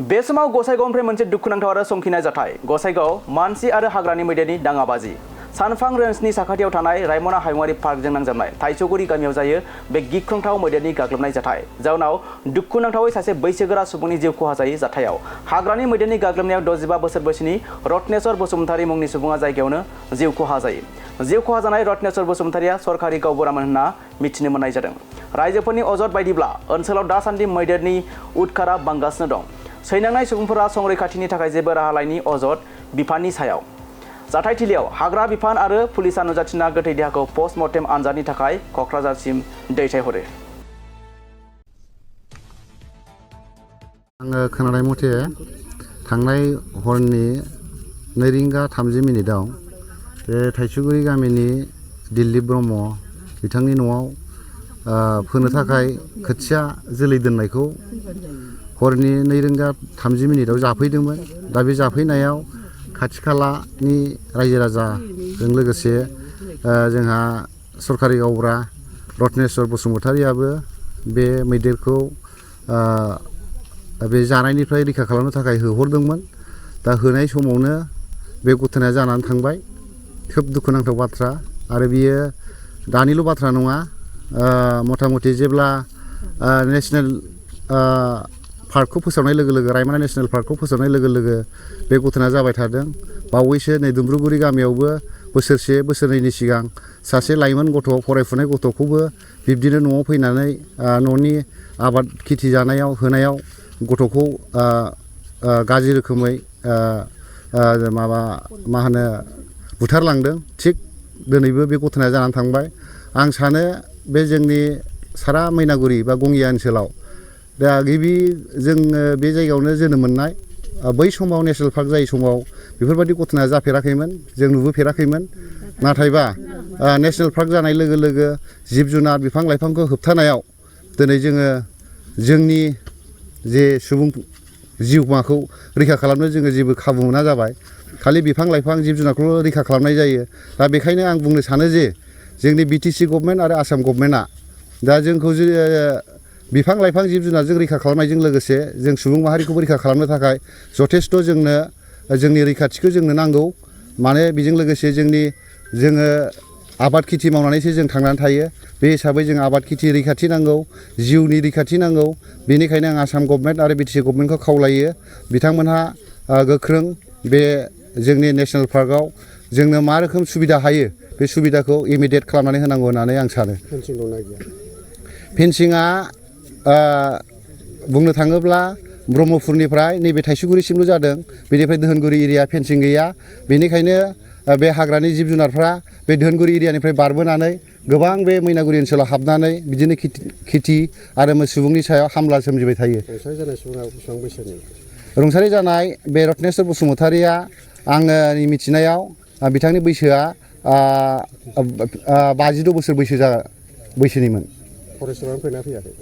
बे समाव गसाइगावनिफ्राय मोनसे दुखुनांथाव आरो संखिनाय जाथाय गसाइगाव मानसि आरो हाग्रानि मैदेरनि दाङाबाजि सानफां रेन्जनि साखाथियाव थानाय रायमना हायुङारि पार्कजों नांजाबनाय थाइजौगुरि गामियाव जायो बे गिख्रंथाव मैदेरनि गाग्लोबनाय जाथाय जाउनाव दुखुनांथावै सासे बैसोगोरा सुबुंनि जिउ खहा जायै जाथायाव हाग्रानि मैदेरनि गाग्लोबनायाव 65 बोसोर बैसोनि रत्नेश्वर बसुमतारी मुंनि सुबुङा जायगायावनो जिउ खहा जायो। जिउ खहा जानाय रत्नेश्वर बसुमतारीया सरकारि गावबुरामोन होनना मिथिनो मोननाय जादों। रायजोफोरनि अजद बायदिब्ला ओनसोलाव दासान्दि मैदेरनि उदखारा बांगासिनो दं। सैनांनाय सुबुंफोरा संरैखाथिनि थाखाय जेबो राहा लायैनि अजद बिफाननि सायाव जाथायथिलियाव हाग्रा बिफान आरो पुलिसा नुजाथिना गोथै देहाखौ पस्टमर्टेम आनजादनि थाखाय क'क्राझारसिम दैथायहरो। आङो खोनानाय मथे थांनाय हरनि 2:30 बे थाइजौगुरि गामिनि दिलीप ब्रह्म बिथांनि न'आव फोनो थाखाय खोथिया जोलै दोननायखौ हरनि 2:30 जाफैदोंमोन। दा बे जाफैनायाव खाथि खालानि रायजो राजाजों लोगोसे जोंहा सरकारि गावबुरा रत्नेश्वर बसुमतारीयाबो बे मैदेरखौ बे जानायनिफ्राय रैखा खालामनो थाखाय होहरदोंमोन। दा होनाय समावनो बे घटनाया जानानै थांबाय। खोब दुखुनांथाव बाथ्रा आरो बियो दानिल' बाथ्रा नङा। मथा मथि जेब्ला नेशनेल पार्कखौ फोसावनाय लोगो लोगो रायमना नेशनेल पार्कखौ फोसावनाय लोगो लोगो बे घटनाया जाबाय थादों। बावैसो नै दुम्ब्रुगुरि गामियावबो बोसोरसे बोसोरनैनि सिगां सासे लाइमोन गथ' फरायफुनाय गथ'खौबो बिब्दिनो न'आव फैनानै न'नि आबाद खेथि जानायाव होनायाव गथ'खौ गाज्रि रोखोमै मा होनो बुथारलांदों। थिग दिनैबो बे घटनाया जानानै थांबाय। आं सानो बे जोंनि सारा मैनागुरि बा गङिया ओनसोलाव दा गिबि जोङो बे जायगायावनो जोनोम मोननाय बै समाव नेशनेल पार्क जायै समाव बेफोरबायदि घटनाया जाफेराखैमोन, जों नुबोफेराखैमोन। नाथायबा नेशनेल पार्क जानाय लोगो लोगो जिब जुनार बिफां लाइफांखौ होबथानायाव दिनै जोङो जोंनि जे सुबुं जिउमाखौ रैखा खालामनो जोङो जेबो खाबु मोना जाबाय। खालि बिफां लाइफां जिब जुनारखौल' रैखा खालामनाय जायो। दा बेखायनो आं बुंनो सानो जे जोंनि BTC गभर्नमेन्ट आरो आसाम गभर्नमेन्टआ दा जोंखौ बिफां लाइफां जिब जुनारजों रैखा खालामनायजों लोगोसे जों सुबुं माहारिखौबो रैखा खालामनो थाखाय जथेस्थ' जोंनि रैखाथिखौ जोंनो नांगौ। माने बेजों लोगोसे जोङो आबाद खेथि मावनानैसो जों थांनानै थायो। बे हिसाबै जों आबाद खेथि रैखाथि नांगौ, जिउनि रैखाथि नांगौ। बेनिखायनो आं आसाम गभर्नमेन्ट आरो BTC गभर्नमेन्टखौ खावलायो बिथांमोनहा गोख्रों बे जोंनि नेशनेल पार्कआव जोंनो मा रोखोम सुबिदा हायो बे सुबिदाखौ इमिडियेट खालामनानै होनांगौ होननानै आं सानो। फेन्सिंआ बुंनो थाङोब्ला ब्रह्मपुरनिफ्राय नैबे थाइजौगुरिसिमल' जादों। बेनिफ्राय दोहोनगुरि एरिया फेन्सिं गैया। बेनिखायनो बे हाग्रानि जिब जुनारफ्रा बे दोहोनगुरि एरियानिफ्राय बारबोनानै गोबां बे मैनागुरि ओनसोलाव हाबनानै बिदिनो खेथि आरो सुबुंनि सायाव हामला सोमजिबाय थायो। रुंसारि जानाय सुबुङा बेसेबां बैसोनि? रुंसारि जानाय बे रत्नेश्वर बसुमतारीया आंनि मिथिनायाव बिथांनि बैसोआ 52 बोसोर बैसोनिमोन। फरेस्टफ्रा फैना फैयाखै?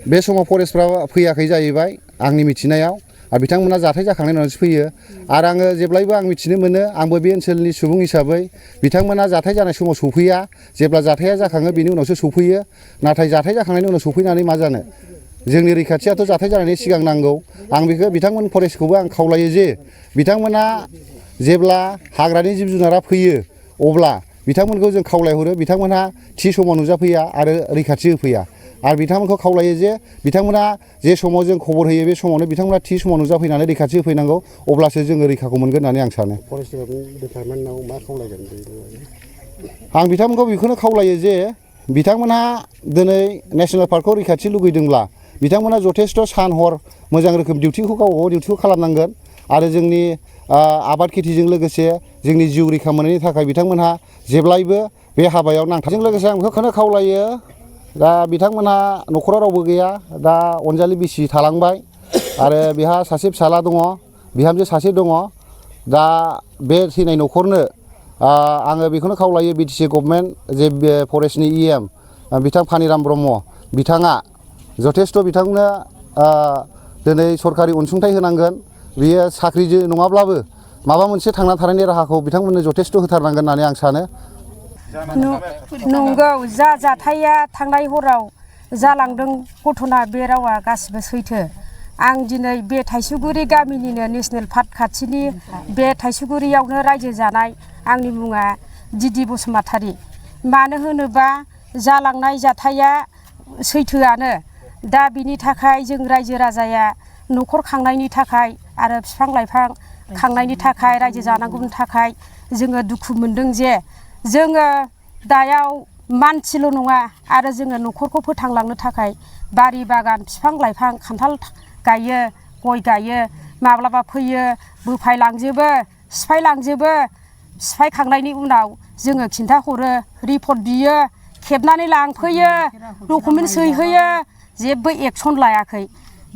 बे समाव फरेस्टफ्रा फैयाखै जाहैबाय आंनि मिथिनायाव। बिथांमोना जाथाय जाखांनायनि उनावसो फैयो। आरो आङो जेब्लायबो आं मिथिनो मोनो, आंबो बे ओनसोलनि सुबुं हिसाबै बिथांमोना जाथाय जानाय समाव सफैया। जेब्ला जाथाया जाखाङो बेनि उनावसो सफैयो। नाथाय जाथाय जाखांनायनि उनाव सफैनानै मा जानो? जोंनि रैखाथियाथ' जाथाय जानायनि सिगां नांगौ। आं बेखौ बिथांमोन फरेस्टखौबो आं खावलायो जे बिथांमोना जेब्ला हाग्रानि जिब जुनारा फैयो अब्ला बिथांमोनखौ जों खावलायहरो बिथांमोनहा थि समाव नुजाफैया आरो रैखाथि होफैया। आरो बिथांमोनखौ खावलायो जे बिथांमोना जे समाव जों खबर होयो बे समावनो बिथांमोना थि समाव नुजाफैनानै रैखाथि होफैनांगौ। अब्लासो जोङो रैखाखौ मोनगोन होननानै आं सानो। फरेस्ट डिपार्टमेन्टआव मा खावलायगोन? आं बिथांमोनखौ बेखौनो खावलायो जे बिथांमोनहा दिनै नेशनेल पार्कखौ रैखाथि लुगैदोंब्ला बिथांमोना जथेस्थ' सान हर मोजां रोखोम डिउटिखौ गावबा गाव डिउटिखौ खालामनांगोन। आरो जोंनि आबाद खेथिजों लोगोसे जोंनि जिउ रैखा मोननायनि थाखाय बिथांमोनहा जेब्लायबो बे हाबायाव नांथाबजों लोगोसे आं बेखौनो खावलायो। दा बिथांमोनहा न'खराव रावबो गैया। दा अनजालि बिसि थालांबाय आरो बेहा सासे फिसाला दङ, बिहामजो सासे दङ। दा बे थैनाय न'खरनो आङो बेखौनो खावलायो BTC गभर्नमेन्ट जे फरेस्टनि EM बिथां फानिराम ब्रह्म बिथाङा जथेस्थ' बिथांनो दिनै सरकारि अनसुंथाइ होनांगोन। बियो साख्रि नङाब्लाबो माबा मोनसे थांना थानायनि राहाखौ बिथांमोननो जथेस्थ' होथारनांगोन होननानै आं सानो। नंगौ, जा जाथाया थांनाय हराव जालांदों घटना बे रावा गासिबो सैथो। आं दिनै बे थाइसुगुरि गामिनिनो नेसनेल पार्क खाथिनि बे थाइसुगुरियावनो रायजो जानाय आंनि मुङा दिदि बसुमतारी। मानो होनोबा जालांनाय जाथाया सैथोआनो। दा बिनि थाखाय जों रायजो राजाया न'खर खांनायनि थाखाय आरो बिफां लाइफां खांनायनि थाखाय रायजो जानांगौनि थाखाय जोङो दुखु मोनदों जे जोङो दायाव मानसिल' नङा आरो जोङो न'खरखौ फोथांलांनो थाखाय बारि बागान बिफां लाइफां खान्थाल गायो, गय गायो, माब्लाबा फैयो बोफायलांजोबो, सिफायलांजोबो। सिफायखांनायनि उनाव जोङो खिन्थाहरो, रिपर्ट बियो, खेबनानै लांफैयो, डकुमेन्ट सैहोयो, जेबो एक्सन लायाखै।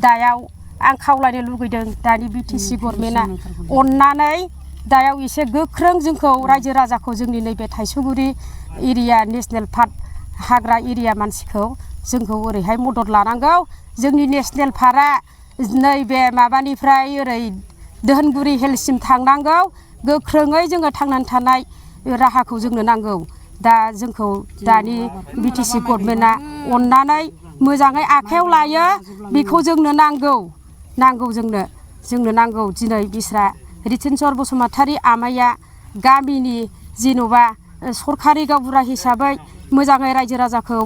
दायाव आं खावलायनो लुगैदों दानि बिटिसि गभर्नमेन्टआ अननानै दायाव एसे गोख्रों जोंखौ रायजो राजाखौ जोंनि नैबे थाइसुगुरि एरिया नेसनेल पार्क हाग्रा एरिया मानसिखौ जोंखौ ओरैहाय मदद लानांगौ। जोंनि नेसनेल पार्कआ नैबे माबानिफ्राय ओरै दोहोनगुरि हिलसिम थांनांगौ। गोख्रोङै जोङो थांनानै थानाय राहाखौ जोंनो नांगौ। दा जोंखौ दानि बिटिसि गभर्नमेन्टआ अननानै मोजाङै आखायाव लायो, बेखौ जोंनो नांगौ जोंनो नांगौ। दिनै बिस्रा रितिनसर बसुमतारी आमाइया गामिनि जेन'बा सरखारि गावबुरा हिसाबै मोजाङै रायजो राजाखौ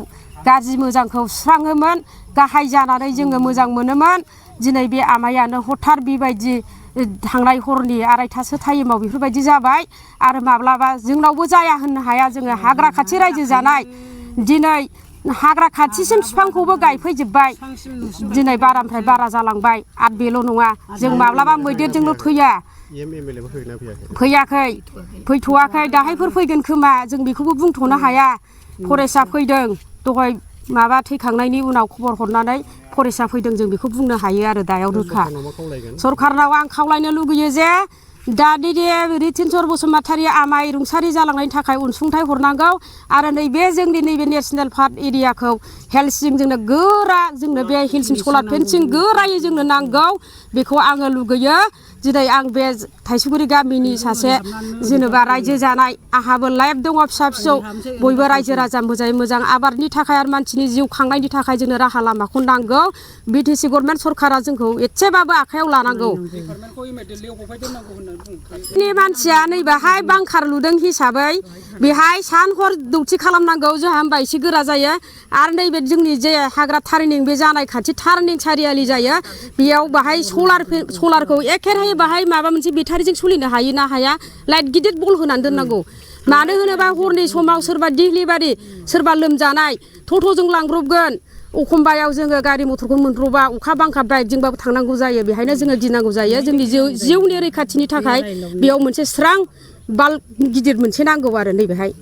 गाज्रि मोजांखौ सुस्राङोमोन, गाहाय जानानै जोङो मोजां मोनोमोन। दिनै बे आमाइयानो हथार बेबायदि थांनाय हरनि 2:30 टाइमाव बेफोरबायदि जाबाय। आरो माब्लाबा जोंनावबो जाया होननो हाया, जोङो हाग्रा खाथि रायजो जानाय। दिनै हाग्रा खाथिसिम बिफांखौबो गायफैजोब्बाय, दिनै बारानिफ्राय बारा जालांबाय। आरो बेल' नङा, जों माब्लाबा मैदेरजोंल' थैया, फैयाखै, फैथ'वाखै, दाहायफोर फैगोन खोमा, जों बेखौबो बुंथ'नो हाया। फरेस्टआ फैदों दहाय माबा थैखांनायनि उनाव खबर हरनानै फरेस्टआ फैदों, जों बेखौ बुंनो हायो आरो दायाव रोखा। सरखारनाव आं खावलायनो लुगैयो जे दानि रितिनसर बसुमतारी आमाइ रुंसारि जालांनायनि थाखाय अनसुंथाइ हरनांगौ आरो नैबे जोंनि नैबे नेसनेल पार्क एरियाखौ हेल्थसिम जोंनो गोरा, जोंनो बे हिलसिम सलार फेन्सिं गोरायै जोंनो नांगौ। बेखौ आङो लुगैयो। दिनै आं बे थाइसुगुरि गामिनि सासे जेनेबा रायजो जानाय, आंहाबो लाइफ दङ, फिसा फिसौ, बयबो रायजो राजा मोजाङै मोजां आबादनि थाखाय आरो मानसिनि जिउ खांनायनि थाखाय जोंनो राहा लामाखौ नांगौ। बिटिसि गभर्नमेन्ट सरकारा जोंखौ एसेबाबो आखायाव लानांगौ। मानसिया नैबेहाय बांखार लुदों हिसाबै बेहाय सान हर डिउटि खालामनांगौ, जोंहा होमबा एसे गोरा जायो। आरो नैबे जोंनि जे हाग्रा टार्निं बे जानाय खाथि टार्निं सारियालि जायो, बेयाव बाहाय सलारखौ एखेराहे बाहाय माबा मोनसे बेटारिजों सोलिनो हायो ना हाया, लाइट गिदिर बल होनानै दोननांगौ। मानो होनोबा हरनि समाव सोरबा डिलिभारि, सोरबा लोमजानाय टट'जों लांब्रबगोन, एखमबायाव जोङो गारि मथरखौ मोनब्रबा, अखा बांखा बाइकजोंबाबो थांनांगौ जायो, बेहायनो जोङो गिनांगौ जायो। जोंनि जिउनि रैखाथिनि थाखाय बेयाव मोनसे स्रां बाल्ब गिदिर मोनसे नांगौ आरो नैबेहाय।